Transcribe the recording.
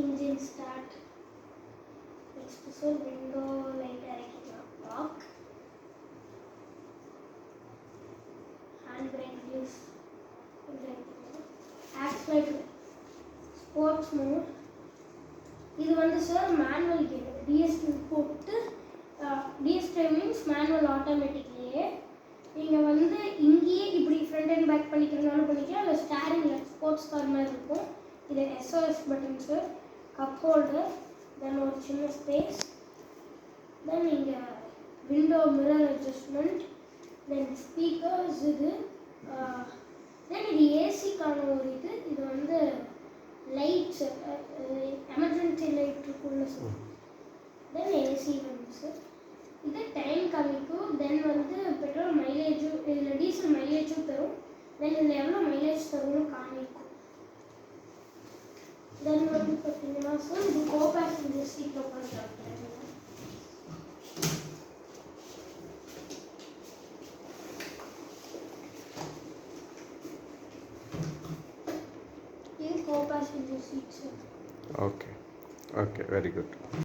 engine start. Next sir, window light இறக்கிக்கலாம். lock, hand brake use, accelerator, sports mode. இது வந்து sir manual gear. DST போட்டு DST means manual ஆட்டோமேட்டிக்லேயே நீங்கள் வந்து இங்கேயே இப்படி ஃப்ரண்ட் அண்ட் பேக் பண்ணிக்கிறதுனாலும் பண்ணிக்கலாம். இல்லை ஸ்டேரிங்கில் ஸ்போர்ட்ஸ் கார் மாதிரி இருக்கும். இது SOS button sir, cup holder, then ஒரு சின்ன ஸ்பேஸ், தென் இங்கே window mirror adjustment, then speakers இது, தென் இது ஏசிக்கான ஒரு இது வந்து லைட்ஸ், எமர்ஜென்சி லைட் இருக்குல்ல சார், தென் ஏசி வந்து சார். இது டைம் காமிக்கும், தென் வந்து பெட்ரோல் மைலேஜும் இதில் டீசல் மைலேஜும் தரும், தென் இதில் எவ்வளோ மைலேஜ் தரும்னு காமிக்கும். தென் வந்து பார்த்தீங்கன்னா சார் இது கோ பேசஞ்சர் சீட் உட்காந்து co-passenger seats. Okay, very good.